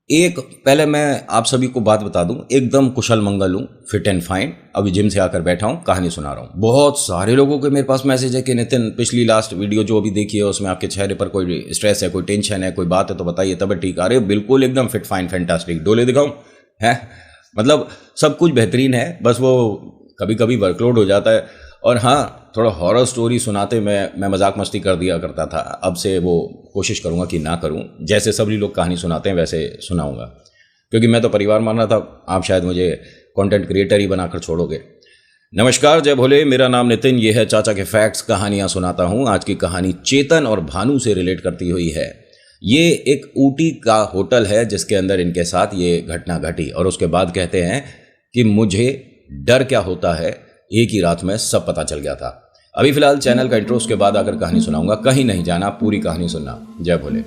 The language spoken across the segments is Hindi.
एक पहले मैं आप सभी को बात बता दूं, एकदम कुशल मंगल हूँ, फिट एंड फाइन। अभी जिम से आकर बैठा हूँ, कहानी सुना रहा हूँ। बहुत सारे लोगों के मेरे पास मैसेज है कि नितिन पिछली लास्ट वीडियो जो अभी देखी है उसमें आपके चेहरे पर कोई स्ट्रेस है, कोई टेंशन है, कोई बात है तो बताइए, तब ठीक। अरे बिल्कुल एकदम फिट फाइन फैंटास्टिक, डोले दिखाऊं है। मतलब सब कुछ बेहतरीन है, बस वो कभी कभी वर्कलोड हो जाता है। और हाँ, थोड़ा हॉरर स्टोरी सुनाते मैं मजाक मस्ती कर दिया करता था। अब से वो कोशिश करूँगा कि ना करूँ, जैसे सभी लोग कहानी सुनाते हैं वैसे सुनाऊँगा, क्योंकि मैं तो परिवार मान रहा था, आप शायद मुझे कंटेंट क्रिएटर ही बनाकर छोड़ोगे। नमस्कार, जय भोले। मेरा नाम नितिन, ये है चाचा के फैक्ट्स, कहानियाँ सुनाता हूँ। आज की कहानी चेतन और भानु से रिलेट करती हुई है। ये एक ऊटी का होटल है जिसके अंदर इनके साथ ये घटना घटी, और उसके बाद कहते हैं कि मुझे डर क्या होता है, एक ही रात में सब पता चल गया था। अभी फिलहाल चैनल का इंट्रो, उसके बाद आकर कहानी सुनाऊंगा। कहीं नहीं जाना, पूरी कहानी सुनना। जय भोले।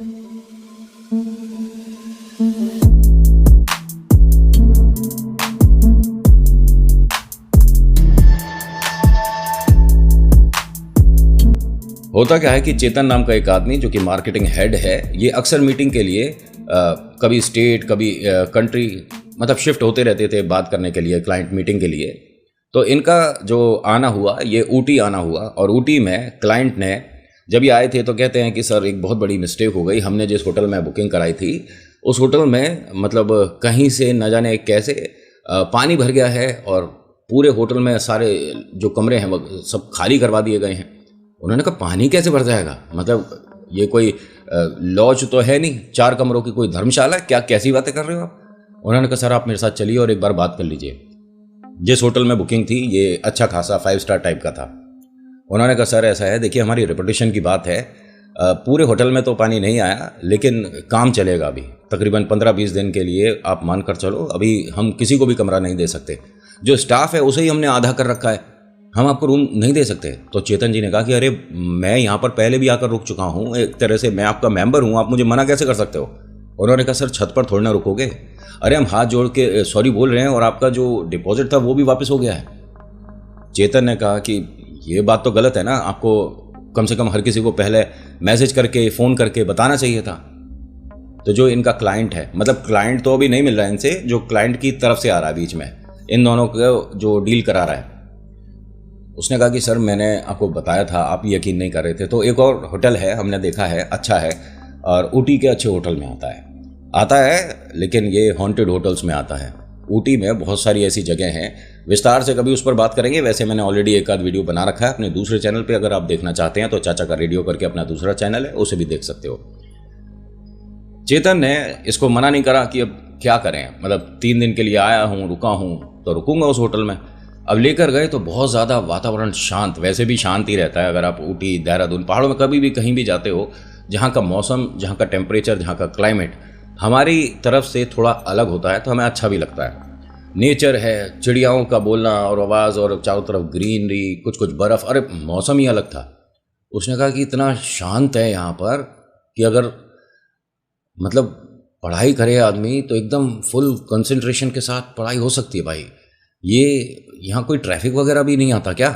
होता क्या है कि चेतन नाम का एक आदमी जो कि मार्केटिंग हेड है, ये अक्सर मीटिंग के लिए कभी स्टेट कभी कंट्री मतलब शिफ्ट होते रहते थे बात करने के लिए, क्लाइंट मीटिंग के लिए। तो इनका जो आना हुआ, ये ऊटी आना हुआ, और ऊटी में क्लाइंट ने जब ये आए थे तो कहते हैं कि सर एक बहुत बड़ी मिस्टेक हो गई, हमने जिस होटल में बुकिंग कराई थी उस होटल में मतलब कहीं से न जाने कैसे पानी भर गया है, और पूरे होटल में सारे जो कमरे हैं वो सब खाली करवा दिए गए हैं। उन्होंने कहा पानी कैसे भर जाएगा, मतलब ये कोई लॉज तो है नहीं, 4 कमरों की कोई धर्मशाला, क्या कैसी बातें कर रहे हो आप। उन्होंने कहा सर आप मेरे साथ चलिए और एक बार बात कर लीजिए। जिस होटल में बुकिंग थी ये अच्छा खासा 5 स्टार टाइप का था। उन्होंने कहा सर ऐसा है, देखिए हमारी रेपुटेशन की बात है, पूरे होटल में तो पानी नहीं आया लेकिन काम चलेगा अभी तकरीबन 15-20 दिन के लिए, आप मान कर चलो। अभी हम किसी को भी कमरा नहीं दे सकते, जो स्टाफ है उसे ही हमने आधा कर रखा है, हम आपको रूम नहीं दे सकते। तो चेतन जी ने कहा कि अरे मैं यहाँ पर पहले भी आकर रुक चुका हूँ, एक तरह से मैं आपका मेंबर हूँ, आप मुझे मना कैसे कर सकते हो। उन्होंने कहा सर छत पर थोड़ी ना रुकोगे, अरे हम हाथ जोड़ के सॉरी बोल रहे हैं और आपका जो डिपॉजिट था वो भी वापस हो गया है। चेतन ने कहा कि ये बात तो गलत है ना, आपको कम से कम हर किसी को पहले मैसेज करके फ़ोन करके बताना चाहिए था। तो जो इनका क्लाइंट है, मतलब क्लाइंट तो अभी नहीं मिल रहा है इनसे, जो क्लाइंट की तरफ से आ रहा है बीच में, इन दोनों को जो डील करा रहा है, उसने कहा कि सर मैंने आपको बताया था, आप यकीन नहीं कर रहे थे। तो एक और होटल है, हमने देखा है, अच्छा है, और ऊटी के अच्छे होटल में आता है, लेकिन ये हॉन्टेड होटल्स में आता है। ऊटी में बहुत सारी ऐसी जगह हैं, विस्तार से कभी उस पर बात करेंगे। वैसे मैंने ऑलरेडी एक आध वीडियो बना रखा है अपने दूसरे चैनल पे, अगर आप देखना चाहते हैं तो चाचा का रेडियो करके अपना दूसरा चैनल है, उसे भी देख सकते हो। चेतन ने इसको मना नहीं करा कि अब क्या करें, मतलब 3 दिन के लिए आया हूँ, रुका हूँ तो रुकूंगा उस होटल में। अब लेकर गए तो बहुत ज़्यादा वातावरण शांत, वैसे भी शांत ही रहता है अगर आप ऊटी देहरादून पहाड़ों में कभी भी कहीं भी जाते हो, जहाँ का मौसम, जहाँ का टेम्परेचर, जहाँ का क्लाइमेट हमारी तरफ से थोड़ा अलग होता है तो हमें अच्छा भी लगता है। नेचर है, चिड़ियाओं का बोलना और आवाज़, और चारों तरफ ग्रीनरी, कुछ कुछ बर्फ़, अरे मौसम ही अलग था। उसने कहा कि इतना शांत है यहाँ पर कि अगर मतलब पढ़ाई करे आदमी तो एकदम फुल कंसंट्रेशन के साथ पढ़ाई हो सकती है भाई। ये यहाँ कोई ट्रैफिक वगैरह भी नहीं आता क्या,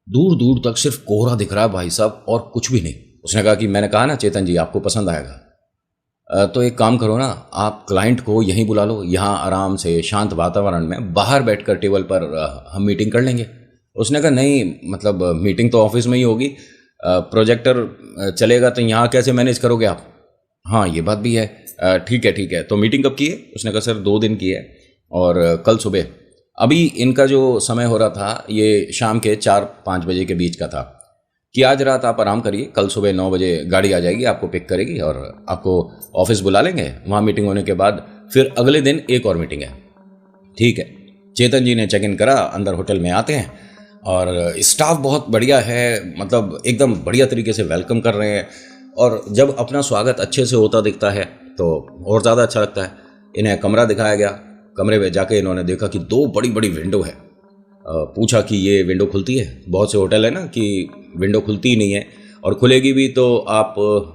दूर दूर तक सिर्फ कोहरा दिख रहा है भाई साहब, और कुछ भी नहीं। उसने कहा कि मैंने कहा ना चेतन जी आपको पसंद आएगा, तो एक काम करो ना, आप क्लाइंट को यहीं बुला लो, यहाँ आराम से शांत वातावरण में बाहर बैठकर टेबल पर हम मीटिंग कर लेंगे। उसने कहा नहीं, मतलब मीटिंग तो ऑफिस में ही होगी, प्रोजेक्टर चलेगा तो यहाँ कैसे मैनेज करोगे आप। हाँ ये बात भी है, ठीक है। तो मीटिंग कब की है। उसने कहा सर 2 दिन की है, और कल सुबह, अभी इनका जो समय हो रहा था ये शाम के 4-5 बजे के बीच का था, कि आज रात आप आराम करिए, कल सुबह 9 बजे गाड़ी आ जाएगी, आपको पिक करेगी और आपको ऑफिस बुला लेंगे। वहाँ मीटिंग होने के बाद फिर अगले दिन एक और मीटिंग है। ठीक है, चेतन जी ने चेक इन करा, अंदर होटल में आते हैं और स्टाफ बहुत बढ़िया है, मतलब एकदम बढ़िया तरीके से वेलकम कर रहे हैं, और जब अपना स्वागत अच्छे से होता दिखता है तो और ज़्यादा अच्छा लगता है। इन्हें कमरा दिखाया गया, कमरे में जाके इन्होंने देखा कि 2 बड़ी बड़ी विंडो है। पूछा कि ये विंडो खुलती है, बहुत से होटल है ना कि विंडो खुलती ही नहीं है, और खुलेगी भी तो आप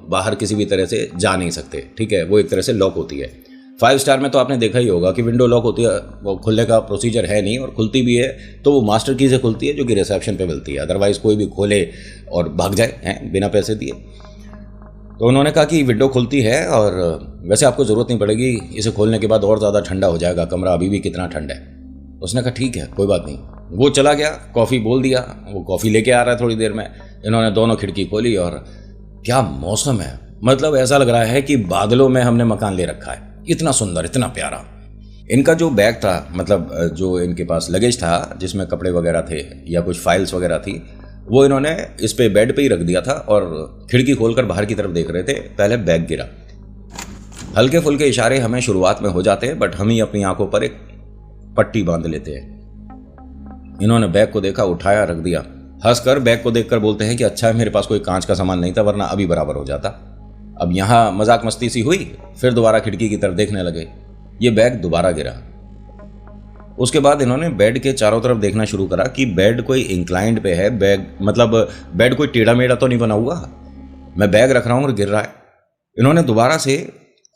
बाहर किसी भी तरह से जा नहीं सकते, ठीक है, वो एक तरह से लॉक होती है। 5 स्टार में तो आपने देखा ही होगा कि विंडो लॉक होती है, वो खुलने का प्रोसीजर है नहीं, और खुलती भी है तो वो मास्टर की से खुलती है जो कि रिसेप्शन पे मिलती है, अदरवाइज़ कोई भी खोले और भाग जाए हैं बिना पैसे दिए। तो उन्होंने कहा कि विंडो खुलती है और वैसे आपको ज़रूरत नहीं पड़ेगी, इसे खोलने के बाद और ज़्यादा ठंडा हो जाएगा, कमरा अभी भी कितना ठंड है। उसने कहा ठीक है कोई बात नहीं। वो चला गया, कॉफ़ी बोल दिया, वो कॉफ़ी लेके आ रहा है थोड़ी देर में। इन्होंने दोनों खिड़की खोली और क्या मौसम है, मतलब ऐसा लग रहा है कि बादलों में हमने मकान ले रखा है, इतना सुंदर, इतना प्यारा। इनका जो बैग था, मतलब जो इनके पास लगेज था जिसमें कपड़े वगैरह थे या कुछ फाइल्स वगैरह थी, वो इन्होंने इस पे बेड पे ही रख दिया था और खिड़की खोलकर बाहर की तरफ देख रहे थे। पहले बैग गिरा। हल्के फुल्के इशारे हमें शुरुआत में हो जाते हैं, बट हम ही अपनी आंखों पर एक पट्टी बांध लेते हैं। इन्होंने बैग को देखा, उठाया, रख दिया। हंसकर बैग को देखकर बोलते हैं कि अच्छा है मेरे पास कोई कांच का सामान नहीं था, वरना अभी बराबर हो जाता। अब यहाँ मजाक मस्ती सी हुई, फिर दोबारा खिड़की की तरफ देखने लगे। ये बैग दोबारा गिरा। उसके बाद इन्होंने बेड के चारों तरफ देखना शुरू करा कि बेड कोई इंक्लाइंड पे है, बैग मतलब बेड कोई टेढ़ा मेढ़ा तो नहीं बना हुआ। मैं बैग रख रहा हूँ और गिर रहा है। इन्होंने दोबारा से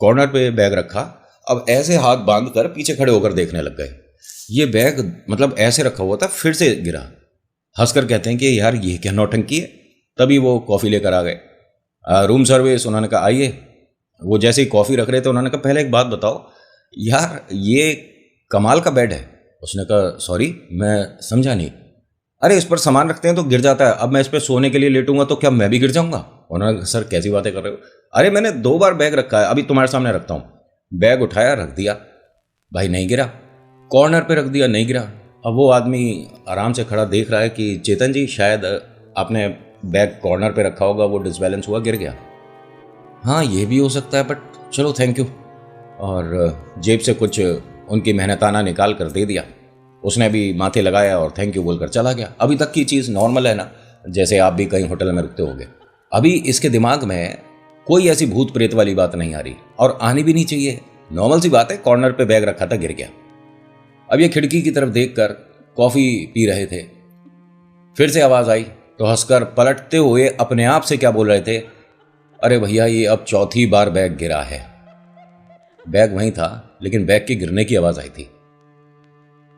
कॉर्नर पे बैग रखा। अब ऐसे हाथ बांध कर पीछे खड़े होकर देखने लग गए। ये बैग मतलब ऐसे रखा हुआ था, फिर से गिरा। हंसकर कहते हैं कि यार ये क्या नौटंकी है। तभी वो कॉफ़ी लेकर आ गए। रूम सर्विस, उन्होंने कहा आइए। वो जैसे ही कॉफ़ी रख रहे थे उन्होंने कहा पहले एक बात बताओ यार, ये कमाल का बेड है। उसने कहा सॉरी, मैं समझा नहीं। अरे इस पर सामान रखते हैं तो गिर जाता है, अब मैं इस पर सोने के लिए लेटूंगा तो क्या मैं भी गिर जाऊंगा? उन्होंने कहा सर कैसी बातें कर रहे हो? अरे मैंने 2 बार बैग रखा है, अभी तुम्हारे सामने रखता हूँ। बैग उठाया, रख दिया, भाई नहीं गिरा। कॉर्नर पे रख दिया, नहीं गिरा। अब वो आदमी आराम से खड़ा देख रहा है कि चेतन जी शायद आपने बैग कॉर्नर पे रखा होगा, वो डिसबैलेंस हुआ, गिर गया। हाँ ये भी हो सकता है, बट चलो थैंक यू। और जेब से कुछ उनकी मेहनताना निकाल कर दे दिया। उसने भी माथे लगाया और थैंक यू बोलकर चला गया। अभी तक की चीज़ नॉर्मल है ना, जैसे आप भी कहीं होटल में रुकते होगे। अभी इसके दिमाग में कोई ऐसी भूत प्रेत वाली बात नहीं आ रही और आनी भी नहीं चाहिए। नॉर्मल सी बात है, कॉर्नर पे बैग रखा था, गिर गया। अब ये खिड़की की तरफ देखकर कॉफ़ी पी रहे थे। फिर से आवाज़ आई तो हंसकर पलटते हुए अपने आप से क्या बोल रहे थे, अरे भैया ये अब चौथी बार बैग गिरा है। बैग वहीं था लेकिन बैग के गिरने की आवाज़ आई थी।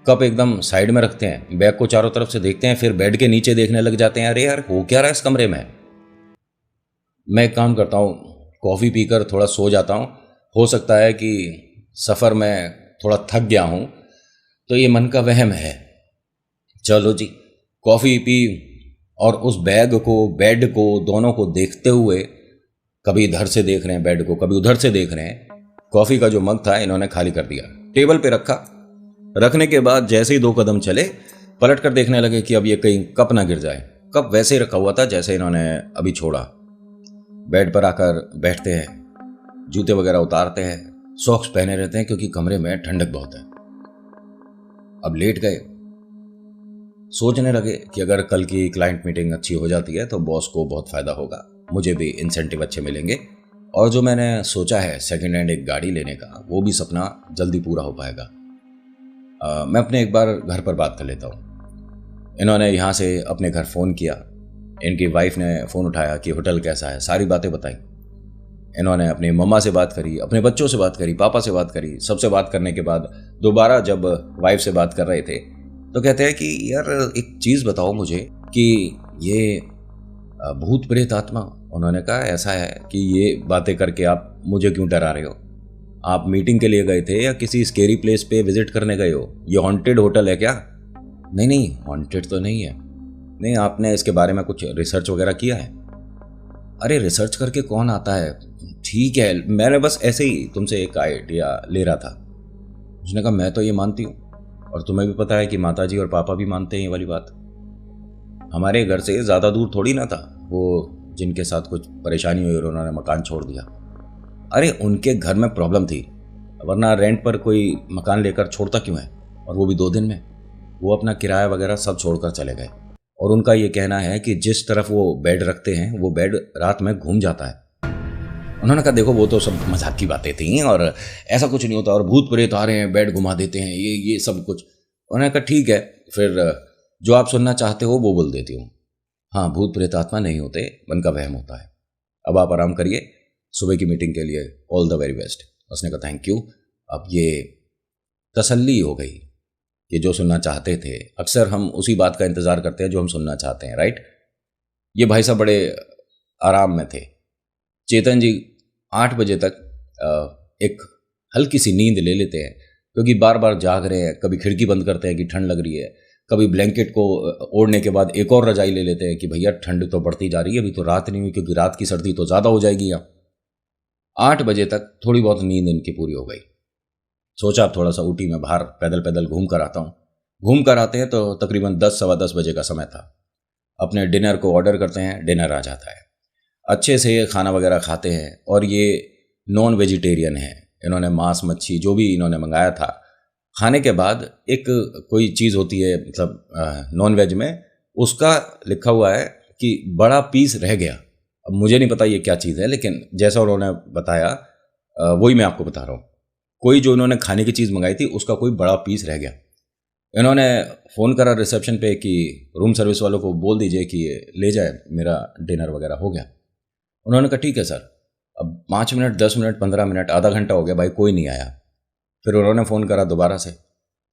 कप एकदम साइड में रखते हैं, बैग को चारों तरफ से देखते हैं, फिर बेड के नीचे देखने लग जाते हैं। अरे यार हो क्या रहा है इस कमरे में? मैं एक काम करता हूँ, कॉफ़ी पीकर थोड़ा सो जाता हूँ। हो सकता है कि सफ़र में थोड़ा थक गया हूँ, तो ये मन का वहम है। चलो जी, कॉफ़ी पी और उस बैग को, बेड को, दोनों को देखते हुए, कभी इधर से देख रहे हैं बेड को, कभी उधर से देख रहे हैं। कॉफ़ी का जो मग था इन्होंने खाली कर दिया, टेबल पे रखा। रखने के बाद जैसे ही 2 कदम चले, पलट कर देखने लगे कि अब ये कहीं कप ना गिर जाए। कप वैसे ही रखा हुआ था जैसे इन्होंने अभी छोड़ा। बेड पर आकर बैठते हैं, जूते वगैरह उतारते हैं, सॉक्स पहने रहते हैं क्योंकि कमरे में ठंडक बहुत है। अब लेट गए, सोचने लगे कि अगर कल की क्लाइंट मीटिंग अच्छी हो जाती है तो बॉस को बहुत फ़ायदा होगा, मुझे भी इंसेंटिव अच्छे मिलेंगे, और जो मैंने सोचा है सेकेंड हैंड एक गाड़ी लेने का, वो भी सपना जल्दी पूरा हो पाएगा। मैं अपने एक बार घर पर बात कर लेता हूँ। इन्होंने यहाँ से अपने घर फ़ोन किया। इनकी वाइफ ने फ़ोन उठाया कि होटल कैसा है, सारी बातें बताई। इन्होंने अपनी मम्मा से बात करी, अपने बच्चों से बात करी, पापा से बात करी। सबसे बात करने के बाद दोबारा जब वाइफ से बात कर रहे थे तो कहते हैं कि यार एक चीज़ बताओ मुझे कि ये भूत प्रेत आत्मा। उन्होंने कहा ऐसा है कि ये बातें करके आप मुझे क्यों डरा रहे हो? आप मीटिंग के लिए गए थे या किसी स्केरी प्लेस पे विजिट करने गए हो? ये हॉन्टेड होटल है क्या? नहीं नहीं, हॉन्टेड तो नहीं है। नहीं, आपने इसके बारे में कुछ रिसर्च वगैरह किया है? अरे रिसर्च करके कौन आता है, ठीक है, मैंने बस ऐसे ही तुमसे एक आइडिया ले रहा था। उसने कहा मैं तो ये मानती हूँ और तुम्हें भी पता है कि माताजी और पापा भी मानते हैं ये वाली बात। हमारे घर से ज़्यादा दूर थोड़ी ना था वो जिनके साथ कुछ परेशानी हुई और उन्होंने मकान छोड़ दिया। अरे उनके घर में प्रॉब्लम थी, वरना रेंट पर कोई मकान लेकर छोड़ता क्यों है, और वो भी 2 दिन में। वो अपना किराया वगैरह सब छोड़कर चले गए और उनका ये कहना है कि जिस तरफ वो बेड रखते हैं वो बेड रात में घूम जाता है। उन्होंने कहा देखो वो तो सब मजाक की बातें थी और ऐसा कुछ नहीं होता, और भूत प्रेत आ रहे हैं बेड घुमा देते हैं, ये सब कुछ। उन्होंने कहा ठीक है, फिर जो आप सुनना चाहते हो वो बोल देती हूँ। हाँ, भूत प्रेत आत्मा नहीं होते, मन का वहम होता है। अब आप आराम करिए, सुबह की मीटिंग के लिए ऑल द वेरी बेस्ट। उसने कहा थैंक यू। अब ये तसल्ली हो गई, ये जो सुनना चाहते थे। अक्सर हम उसी बात का इंतज़ार करते हैं जो हम सुनना चाहते हैं, राइट? ये भाई साहब बड़े आराम में थे। चेतन जी 8 बजे तक एक हल्की सी नींद ले लेते हैं, क्योंकि बार बार जाग रहे हैं। कभी खिड़की बंद करते हैं कि ठंड लग रही है, कभी ब्लैंकेट को ओढ़ने के बाद एक और रजाई ले लेते हैं कि भैया ठंड तो बढ़ती जा रही है, अभी तो रात नहीं हुई, क्योंकि रात की सर्दी तो ज़्यादा हो जाएगी यहाँ। 8 बजे तक थोड़ी बहुत नींद इनकी पूरी हो गई। सोचा अब थोड़ा सा ऊटी में बाहर पैदल पैदल घूम कर आता हूँ। घूम कर आते हैं तो तकरीबन 10 सवा 10 बजे का समय था। अपने डिनर को ऑर्डर करते हैं, डिनर आ जाता है। अच्छे से खाना वगैरह खाते हैं, और ये नॉन वेजिटेरियन है। इन्होंने मांस मच्छी जो भी इन्होंने मंगाया था, खाने के बाद एक कोई चीज़ होती है मतलब नॉन वेज में, उसका लिखा हुआ है कि बड़ा पीस रह गया। अब मुझे नहीं पता ये क्या चीज़ है, लेकिन जैसा उन्होंने बताया वही मैं आपको बता रहा हूँ। कोई जो इन्होंने खाने की चीज़ मंगाई थी उसका कोई बड़ा पीस रह गया। इन्होंने फ़ोन करा रिसेप्शन पे कि रूम सर्विस वालों को बोल दीजिए कि ले जाए, मेरा डिनर वगैरह हो गया। उन्होंने कहा ठीक है सर। अब 5 मिनट 10 मिनट 15 मिनट आधा घंटा हो गया, भाई कोई नहीं आया। फिर उन्होंने फ़ोन करा दोबारा से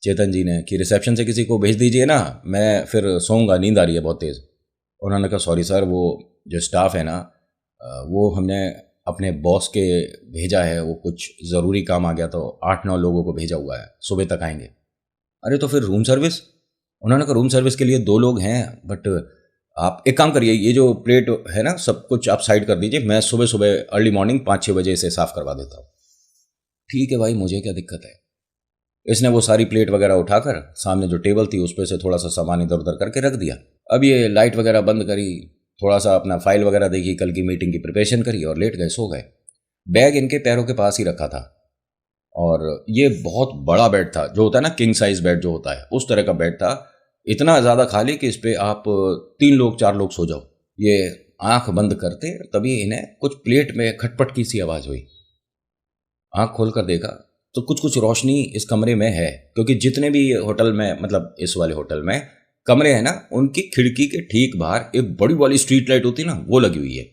चेतन जी ने कि रिसेप्शन से किसी को भेज दीजिए ना, मैं फिर सोऊंगा, नींद आ रही है बहुत तेज़। उन्होंने कहा सॉरी सर, वो जो स्टाफ है ना वो हमने अपने बॉस के भेजा है, वो कुछ ज़रूरी काम आ गया तो 8-9 लोगों को भेजा हुआ है, सुबह तक आएंगे। अरे तो फिर रूम सर्विस? उन्होंने कहा रूम सर्विस के लिए 2 लोग हैं, बट आप एक काम करिए, ये जो प्लेट है ना सब कुछ आप साइड कर दीजिए, मैं सुबह सुबह अर्ली मॉर्निंग 5-6 बजे इसे साफ़ करवा देता हूँ। ठीक है भाई, मुझे क्या दिक्कत है। इसने वो सारी प्लेट वगैरह उठाकर सामने जो टेबल थी उस पर से थोड़ा सा सामान इधर उधर करके रख दिया। अब ये लाइट वगैरह बंद करी, थोड़ा सा अपना फाइल वगैरह देखी, कल की मीटिंग की प्रिपरेशन करी और लेट गए, सो गए। बैग इनके पैरों के पास ही रखा था, और ये बहुत बड़ा बेड था, जो होता है ना किंग साइज बेड जो होता है, उस तरह का बेड था। इतना ज़्यादा खाली कि इस पर आप 3 लोग 4 लोग सो जाओ। ये आंख बंद करते तभी इन्हें कुछ प्लेट में खटपट की सी आवाज़ हुई। आंख खोल कर देखा तो कुछ कुछ रोशनी इस कमरे में है, क्योंकि जितने भी होटल में मतलब इस वाले होटल में कमरे हैं ना, उनकी खिड़की के ठीक बाहर एक बड़ी वाली स्ट्रीट लाइट होती है ना, वो लगी हुई है।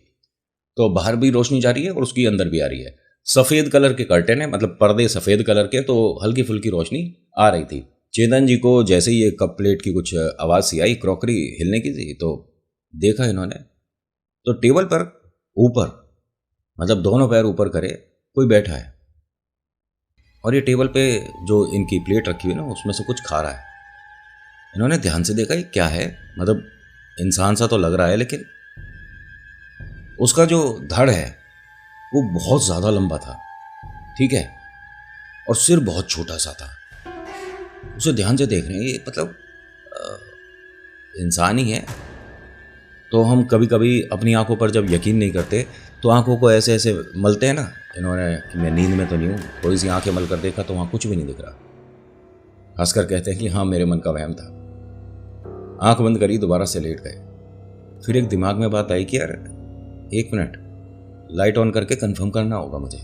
तो बाहर भी रोशनी जा रही है और उसकी अंदर भी आ रही है। सफ़ेद कलर के कर्टेन है, मतलब पर्दे सफ़ेद कलर के, तो हल्की फुल्की रोशनी आ रही थी। चेतन जी को जैसे ही ये कप प्लेट की कुछ आवाज़ सी आई, क्रॉकरी हिलने की थी, तो देखा इन्होंने तो टेबल पर ऊपर, मतलब दोनों पैर ऊपर करे, कोई बैठा है, और ये टेबल पे जो इनकी प्लेट रखी हुई है ना उसमें से कुछ खा रहा है। इन्होंने ध्यान से देखा ये क्या है, मतलब इंसान सा तो लग रहा है, लेकिन उसका जो धड़ है वो बहुत ज़्यादा लंबा था, ठीक है, और सिर बहुत छोटा सा था। उसे ध्यान से देख रहे हैं, ये मतलब इंसान ही है। तो हम कभी कभी अपनी आंखों पर जब यकीन नहीं करते तो आंखों को ऐसे ऐसे मलते हैं ना। इन्होंने कि मैं नींद में तो नहीं हूँ, थोड़ी सी आंखें मल कर देखा तो वहाँ कुछ भी नहीं दिख रहा। हंसकर कहते हैं कि हाँ मेरे मन का वहम था। आंख बंद करी, दोबारा से लेट गए। फिर एक दिमाग में बात आई कि यार 1 मिनट, लाइट ऑन करके कंफर्म करना होगा मुझे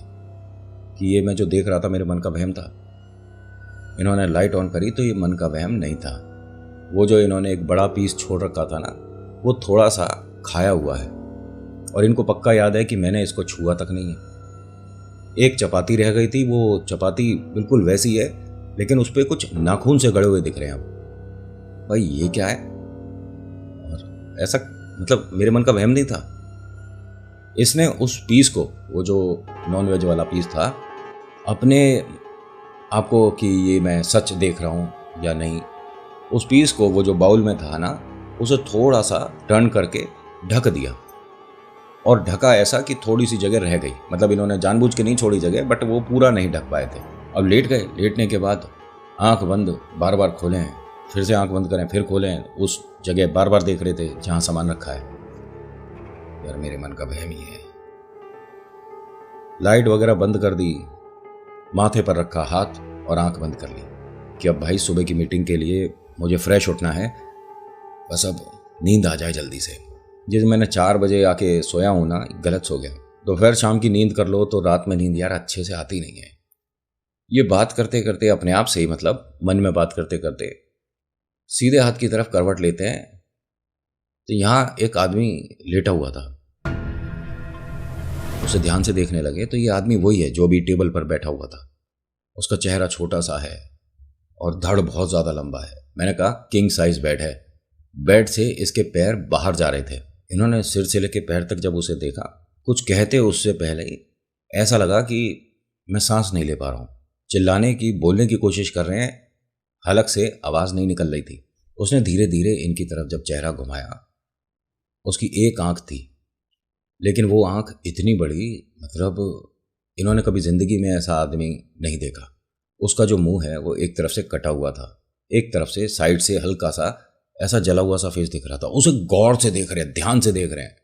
कि ये मैं जो देख रहा था मेरे मन का वहम था। इन्होंने लाइट ऑन करी तो ये मन का वहम नहीं था। वो जो इन्होंने एक बड़ा पीस छोड़ रखा था ना, वो थोड़ा सा खाया हुआ है, और इनको पक्का याद है कि मैंने इसको छुआ तक नहीं है। एक चपाती रह गई थी, वो चपाती बिल्कुल वैसी है, लेकिन उस पर कुछ नाखून से गड़े हुए दिख रहे हैं। अब भाई ये क्या है, और ऐसा मतलब मेरे मन का वहम नहीं था। इसने उस पीस को, वो जो नॉन वेज वाला पीस था, अपने आपको कि ये मैं सच देख रहा हूँ या नहीं, उस पीस को, वो जो बाउल में था ना, उसे थोड़ा सा टर्न करके ढक दिया, और ढका ऐसा कि थोड़ी सी जगह रह गई। मतलब इन्होंने जानबूझ के नहीं छोड़ी जगह, बट वो पूरा नहीं ढक पाए थे। अब लेट गए। लेटने के बाद आंख बंद, बार बार खोलें, फिर से आंख बंद करें, फिर खोलें, उस जगह बार बार देख रहे थे जहाँ सामान रखा है। यार मेरे मन का वहम ही है। लाइट वगैरह बंद कर दी, माथे पर रखा हाथ और आंख बंद कर ली कि अब भाई सुबह की मीटिंग के लिए मुझे फ्रेश उठना है, बस अब नींद आ जाए जल्दी से। जिस मैंने 4 बजे आके सोया हूँ ना, गलत सो गया। दोपहर शाम की नींद कर लो तो रात में नींद यार अच्छे से आती नहीं है। ये बात करते करते अपने आप से ही, मतलब मन में बात करते करते सीधे हाथ की तरफ करवट लेते हैं तो यहाँ एक आदमी लेटा हुआ था। उसे ध्यान से देखने लगे तो ये आदमी वही है जो भी टेबल पर बैठा हुआ था। उसका चेहरा छोटा सा है और धड़ बहुत ज़्यादा लंबा है। मैंने कहा किंग साइज बेड है। बेड से इसके पैर बाहर जा रहे थे। इन्होंने सिर से लेके पैर तक जब उसे देखा कुछ कहते उससे पहले ही ऐसा लगा कि मैं सांस नहीं ले पा रहा हूँ। चिल्लाने की, बोलने की कोशिश कर रहे हैं, हलक से आवाज़ नहीं निकल रही थी। उसने धीरे धीरे इनकी तरफ जब चेहरा घुमाया, उसकी एक आंख थी, लेकिन वो आंख इतनी बड़ी, मतलब इन्होंने कभी ज़िंदगी में ऐसा आदमी नहीं देखा। उसका जो मुंह है वो एक तरफ से कटा हुआ था, एक तरफ से साइड से हल्का सा ऐसा जला हुआ सा फेस दिख रहा था। उसे गौर से देख रहे हैं, ध्यान से देख रहे हैं।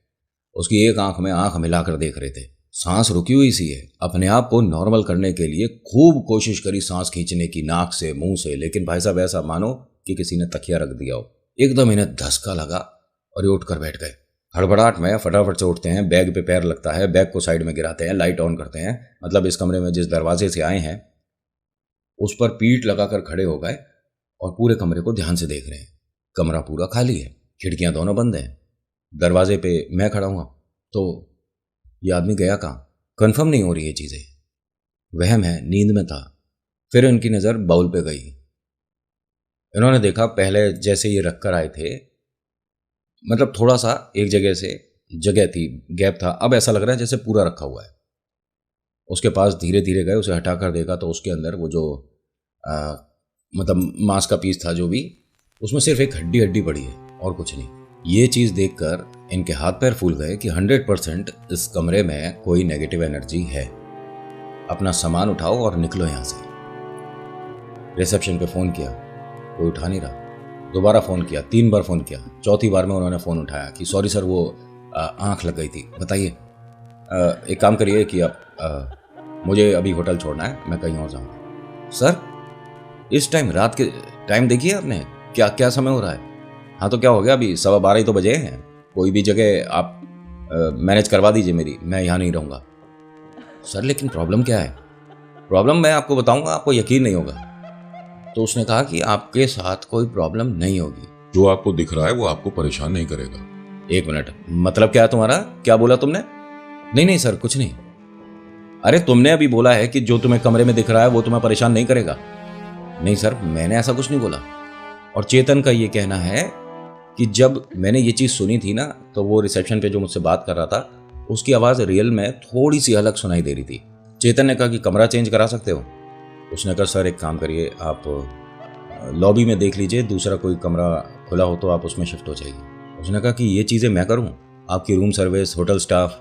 उसकी एक आंख में आंख मिलाकर देख रहे थे। सांस रुकी हुई सी है। अपने आप को नॉर्मल करने के लिए खूब कोशिश करी सांस खींचने की, नाक से, मुंह से, लेकिन भाई साहब ऐसा मानो कि किसी ने तकिया रख दिया हो। एकदम इन्हें धक्का लगा और ये उठकर बैठ गए। हड़बड़ाहट में फटाफट से उठते हैं, बैग पे पैर लगता है, बैग को साइड में गिराते हैं, लाइट ऑन करते हैं, मतलब इस कमरे में जिस दरवाजे से आए हैं उस पर पीठ लगाकर खड़े हो गए और पूरे कमरे को ध्यान से देख रहे हैं। कमरा पूरा खाली है, खिड़कियां दोनों बंद हैं, दरवाजे पे मैं खड़ा हुआ। तो ये आदमी गया कहाँ? कंफर्म नहीं हो रही ये चीज़ें। वहम है, नींद में था। फिर इनकी नज़र बाउल पे गई। इन्होंने देखा पहले जैसे ये रख कर आए थे, मतलब थोड़ा सा एक जगह से जगह थी, गैप था, अब ऐसा लग रहा है जैसे पूरा रखा हुआ है। उसके पास धीरे धीरे गए, उसे हटाकर देखा तो उसके अंदर वो जो मतलब मांस का पीस था जो भी, उसमें सिर्फ एक हड्डी हड्डी पड़ी है और कुछ नहीं। ये चीज़ देखकर इनके हाथ पैर फूल गए कि 100% इस कमरे में कोई नेगेटिव एनर्जी है। अपना सामान उठाओ और निकलो यहाँ से। रिसेप्शन पे फ़ोन किया, कोई उठा नहीं रहा। दोबारा फ़ोन किया, 3 बार फ़ोन किया। चौथी बार में उन्होंने फ़ोन उठाया कि सॉरी सर, वो आँख लग गई थी, बताइए। एक काम करिए कि आप मुझे अभी होटल छोड़ना है, मैं कहीं और जाऊँगा। सर, इस टाइम, रात के टाइम देखिए आपने, क्या क्या समय हो रहा है? हाँ तो क्या हो गया, अभी 12:15 ही तो बजे हैं। कोई भी जगह आप मैनेज करवा दीजिए मेरी, मैं यहाँ नहीं रहूँगा। सर लेकिन प्रॉब्लम क्या है? प्रॉब्लम मैं आपको बताऊँगा, आपको यकीन नहीं होगा। तो उसने कहा कि आपके साथ कोई प्रॉब्लम नहीं होगी। जो आपको दिख रहा है वो आपको परेशान नहीं करेगा। 1 मिनट, मतलब क्या है तुम्हारा? क्या बोला तुमने? नहीं नहीं सर, कुछ नहीं। अरे तुमने अभी बोला है कि जो तुम्हें कमरे में दिख रहा है वो तुम्हें परेशान नहीं करेगा। नहीं सर, मैंने ऐसा कुछ नहीं बोला। और चेतन का ये कहना है कि जब मैंने ये चीज़ सुनी थी ना, तो वो रिसेप्शन पे जो मुझसे बात कर रहा था, उसकी आवाज़ रियल में थोड़ी सी अलग सुनाई दे रही थी। चेतन ने कहा कि कमरा चेंज करा सकते हो? उसने कहा सर एक काम करिए, आप लॉबी में देख लीजिए, दूसरा कोई कमरा खुला हो तो आप उसमें शिफ्ट हो जाइए। उसने कहा कि ये चीज़ें मैं करूँ? आपकी रूम सर्विस, होटल स्टाफ?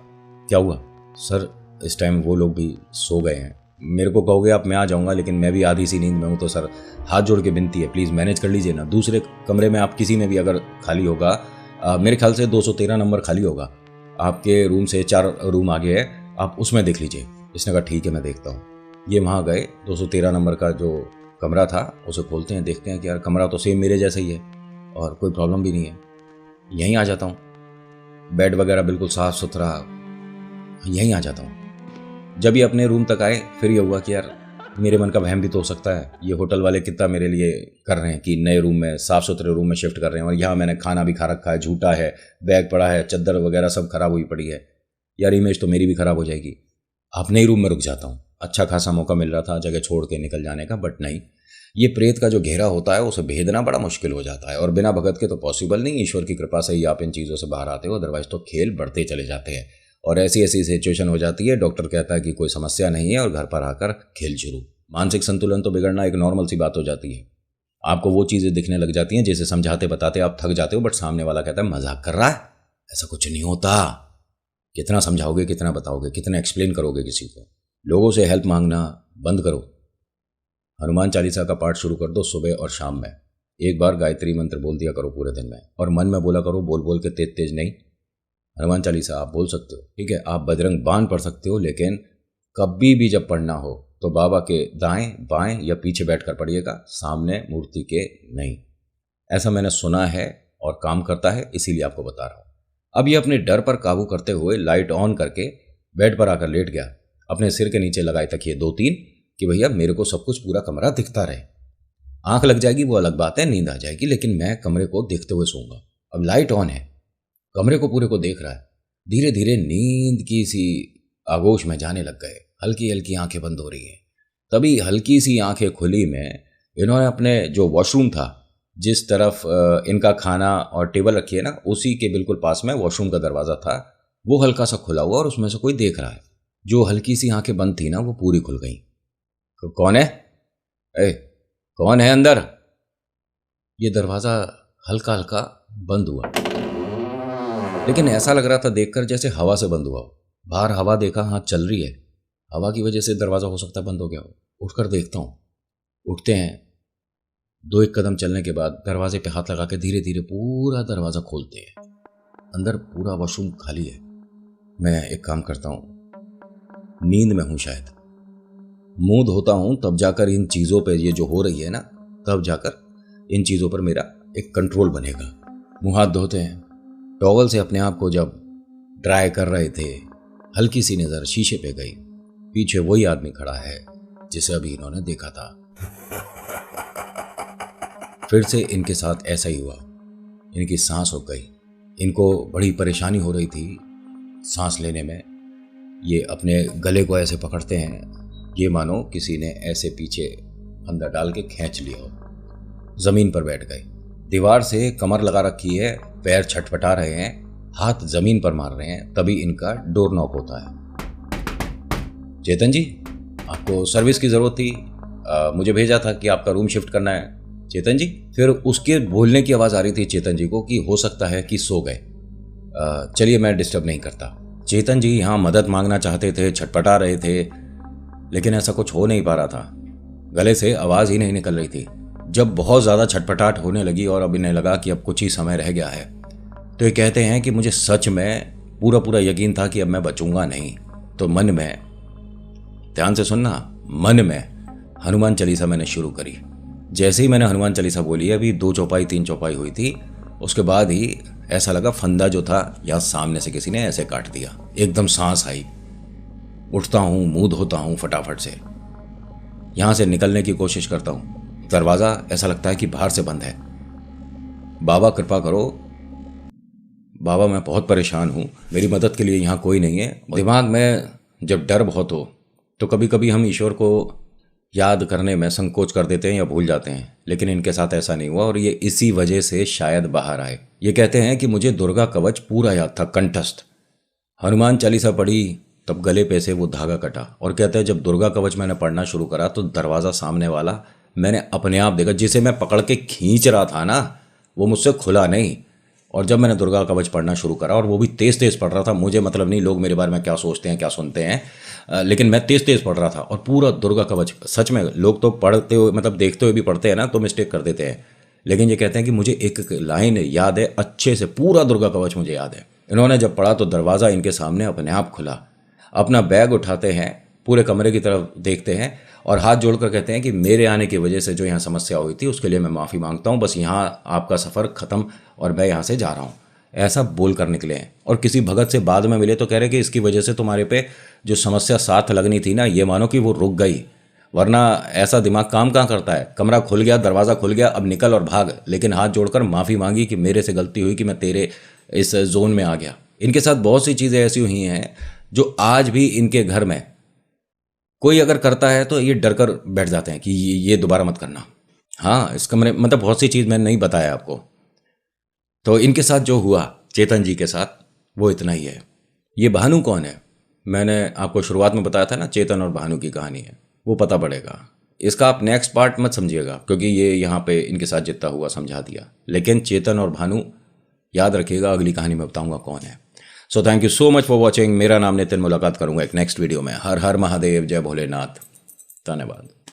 क्या हुआ? सर इस टाइम वो लोग भी सो गए हैं। मेरे को कहोगे आप, मैं आ जाऊँगा, लेकिन मैं भी आधी सी नींद में हूँ। तो सर हाथ जोड़ के विनती है, प्लीज़ मैनेज कर लीजिए ना। दूसरे कमरे में आप किसी में भी अगर खाली होगा, मेरे ख्याल से 213 नंबर खाली होगा, आपके रूम से 4 रूम आगे है, आप उसमें देख लीजिए। इसने कहा ठीक है, मैं देखता हूँ। ये वहाँ गए, 213 नंबर का जो कमरा था उसे खोलते हैं, देखते हैं कि यार कमरा तो सेम मेरे जैसा ही है और कोई प्रॉब्लम भी नहीं है, यहीं आ जाता हूँ। बेड वगैरह बिल्कुल साफ़ सुथरा, यहीं आ जाता हूँ। जब ये अपने रूम तक आए, फिर ये हुआ कि यार मेरे मन का वहम भी तो हो सकता है, ये होटल वाले कितना मेरे लिए कर रहे हैं कि नए रूम में, साफ़ सुथरे रूम में शिफ्ट कर रहे हैं, और यहाँ मैंने खाना भी खा रखा है, झूठा है, बैग पड़ा है, चद्दर वगैरह सब खराब हुई पड़ी है। यार इमेज तो मेरी भी खराब हो जाएगी। अपने ही रूम में रुक जाता हूँ। अच्छा खासा मौका मिल रहा था जगह छोड़ के निकल जाने का, बट नहीं, ये प्रेत का जो घेरा होता है उसे भेदना बड़ा मुश्किल हो जाता है, और बिना भगत के तो पॉसिबल नहीं। ईश्वर की कृपा से ही आप इन चीज़ों से बाहर आते हो, अदरवाइज तो खेल बढ़ते चले जाते हैं और ऐसी ऐसी सिचुएशन हो जाती है, डॉक्टर कहता है कि कोई समस्या नहीं है और घर पर आकर खेल शुरू। मानसिक संतुलन तो बिगड़ना एक नॉर्मल सी बात हो जाती है। आपको वो चीज़ें दिखने लग जाती हैं जैसे समझाते बताते आप थक जाते हो, बट सामने वाला कहता है मजाक कर रहा है, ऐसा कुछ नहीं होता। कितना समझाओगे, कितना बताओगे, कितना एक्सप्लेन करोगे किसी को? लोगों से हेल्प मांगना बंद करो। हनुमान चालीसा का पाठ शुरू कर दो सुबह और शाम में। एक बार गायत्री मंत्र बोल दिया करो पूरे दिन में, और मन में बोला करो, बोल बोल के तेज तेज नहीं। हनुमान चालीसा आप बोल सकते हो, ठीक है, आप बजरंग बाण पढ़ सकते हो, लेकिन कभी भी जब पढ़ना हो तो बाबा के दाएं बाएं या पीछे बैठकर पढ़िएगा, सामने मूर्ति के नहीं। ऐसा मैंने सुना है और काम करता है, इसीलिए आपको बता रहा हूँ। अब ये अपने डर पर काबू करते हुए लाइट ऑन करके बेड पर आकर लेट गया। अपने सिर के नीचे लगाए तकिए 2-3 कि भैया मेरे को सब कुछ पूरा कमरा दिखता रहे। आंख लग जाएगी वो अलग बात है, नींद आ जाएगी, लेकिन मैं कमरे को देखते हुए सोऊंगा। अब लाइट ऑन है, कमरे को पूरे को देख रहा है। धीरे धीरे नींद की सी आगोश में जाने लग गए। हल्की हल्की आंखें बंद हो रही हैं। तभी हल्की सी आंखें खुली में इन्होंने अपने जो वॉशरूम था, जिस तरफ इनका खाना और टेबल रखी है ना, उसी के बिल्कुल पास में वॉशरूम का दरवाज़ा था, वो हल्का सा खुला हुआ और उसमें से कोई देख रहा है। जो हल्की सी आंखें बंद थी ना वो पूरी खुल गई। कौन है? ए, कौन है अंदर? ये दरवाज़ा हल्का हल्का बंद हुआ, लेकिन ऐसा लग रहा था देखकर जैसे हवा से बंद हुआ हो। बाहर हवा देखा, हाँ चल रही है, हवा की वजह से दरवाज़ा हो सकता है बंद हो गया हो। उठकर देखता हूँ। उठते हैं, 2-1 कदम चलने के बाद दरवाजे पे हाथ लगा के धीरे धीरे पूरा दरवाज़ा खोलते हैं। अंदर पूरा वॉशरूम खाली है। मैं एक काम करता हूँ, नींद में हूँ शायद, मुंह धोता हूँ, तब जाकर इन चीज़ों पे, ये जो हो रही है ना, तब जाकर इन चीज़ों पर मेरा एक कंट्रोल बनेगा। मुंह हाथ धोते हैं, टॉवल से अपने आप को जब ड्राई कर रहे थे, हल्की सी नज़र शीशे पे गई। पीछे वही आदमी खड़ा है जिसे अभी इन्होंने देखा था। फिर से इनके साथ ऐसा ही हुआ। इनकी सांस रुक गई। इनको बड़ी परेशानी हो रही थी सांस लेने में। ये अपने गले को ऐसे पकड़ते हैं, ये मानो किसी ने ऐसे पीछे अंदर डाल के खींच लिया हो। ज़मीन पर बैठ गए, दीवार से कमर लगा रखी है, पैर छटपटा रहे हैं, हाथ ज़मीन पर मार रहे हैं। तभी इनका डोर नॉक होता है। चेतन जी, आपको सर्विस की ज़रूरत थी, मुझे भेजा था कि आपका रूम शिफ्ट करना है। चेतन जी, फिर उसके बोलने की आवाज़ आ रही थी चेतन जी को कि हो सकता है कि सो गए, चलिए मैं डिस्टर्ब नहीं करता। चेतन जी यहाँ मदद मांगना चाहते थे, छटपटा रहे थे, लेकिन ऐसा कुछ हो नहीं पा रहा था। गले से आवाज़ ही नहीं निकल रही थी। जब बहुत ज़्यादा छटपटाहट होने लगी और अब इन्हें लगा कि अब कुछ ही समय रह गया है, तो ये कहते हैं कि मुझे सच में पूरा पूरा यकीन था कि अब मैं बचूंगा नहीं। तो मन में, ध्यान से सुनना, मन में हनुमान चालीसा मैंने शुरू करी। जैसे ही मैंने हनुमान चालीसा बोली, अभी 2 चौपाई 3 चौपाई हुई थी, उसके बाद ही ऐसा लगा फंदा जो था या सामने से किसी ने ऐसे काट दिया। एकदम सांस आई। उठता हूँ, मुंह धोता हूँ फटाफट से, यहाँ से निकलने की कोशिश करता हूँ। दरवाज़ा ऐसा लगता है कि बाहर से बंद है। बाबा कृपा करो, बाबा मैं बहुत परेशान हूँ, मेरी मदद के लिए यहाँ कोई नहीं है। दिमाग में जब डर बहुत हो तो कभी कभी हम ईश्वर को याद करने में संकोच कर देते हैं या भूल जाते हैं, लेकिन इनके साथ ऐसा नहीं हुआ और ये इसी वजह से शायद बाहर आए। ये कहते हैं कि मुझे दुर्गा कवच पूरा याद था, कंठस्थ। हनुमान चालीसा पढ़ी तब गले पे से वो धागा कटा, और कहते हैं जब दुर्गा कवच मैंने पढ़ना शुरू करा तो दरवाज़ा सामने वाला मैंने अपने आप देखा, जिसे मैं पकड़ के खींच रहा था ना, वो मुझसे खुला नहीं। और जब मैंने दुर्गा कवच पढ़ना शुरू करा, और वो भी तेज़ तेज़ पढ़ रहा था, मुझे मतलब नहीं लोग मेरे बारे में क्या सोचते हैं क्या सुनते हैं, लेकिन मैं तेज़ तेज़ पढ़ रहा था और पूरा दुर्गा कवच। सच में लोग तो पढ़ते हुए, मतलब देखते हुए भी पढ़ते हैं ना, तो मिस्टेक कर देते हैं, लेकिन ये कहते हैं कि मुझे एक एक लाइन याद है अच्छे से, पूरा दुर्गा कवच मुझे याद है। इन्होंने जब पढ़ा तो दरवाज़ा इनके सामने अपने आप खुला। अपना बैग उठाते हैं, पूरे कमरे की तरफ देखते हैं और हाथ जोड़कर कहते हैं कि मेरे आने की वजह से जो यहाँ समस्या हुई थी उसके लिए मैं माफ़ी मांगता हूँ, बस यहाँ आपका सफ़र ख़त्म और मैं यहाँ से जा रहा हूँ, ऐसा बोल कर निकले हैं। और किसी भगत से बाद में मिले तो कह रहे कि इसकी वजह से तुम्हारे पे जो समस्या साथ लगनी थी ना, ये मानो कि वो रुक गई, वरना ऐसा दिमाग काम कहाँ करता है। कमरा खुल गया, दरवाज़ा खुल गया, अब निकल और भाग, लेकिन हाथ जोड़कर माफ़ी मांगी कि मेरे से गलती हुई कि मैं तेरे इस जोन में आ गया। इनके साथ बहुत सी चीज़ें ऐसी हुई हैं जो आज भी इनके घर में कोई अगर करता है तो ये डर कर बैठ जाते हैं कि ये दोबारा मत करना। हाँ, इस कमरे मतलब बहुत सी चीज़ मैंने नहीं बताया आपको। तो इनके साथ जो हुआ चेतन जी के साथ, वो इतना ही है। ये भानु कौन है, मैंने आपको शुरुआत में बताया था ना, चेतन और भानु की कहानी है, वो पता पड़ेगा। इसका आप नेक्स्ट पार्ट मत समझिएगा, क्योंकि ये यहाँ पे इनके साथ जितना हुआ समझा दिया, लेकिन चेतन और भानु याद रखिएगा, अगली कहानी में बताऊँगा कौन है। So thank you so much for watching. मेरा नाम नितिन, मुलाकात करूँगा एक नेक्स्ट वीडियो में। हर हर महादेव, जय भोलेनाथ, धन्यवाद।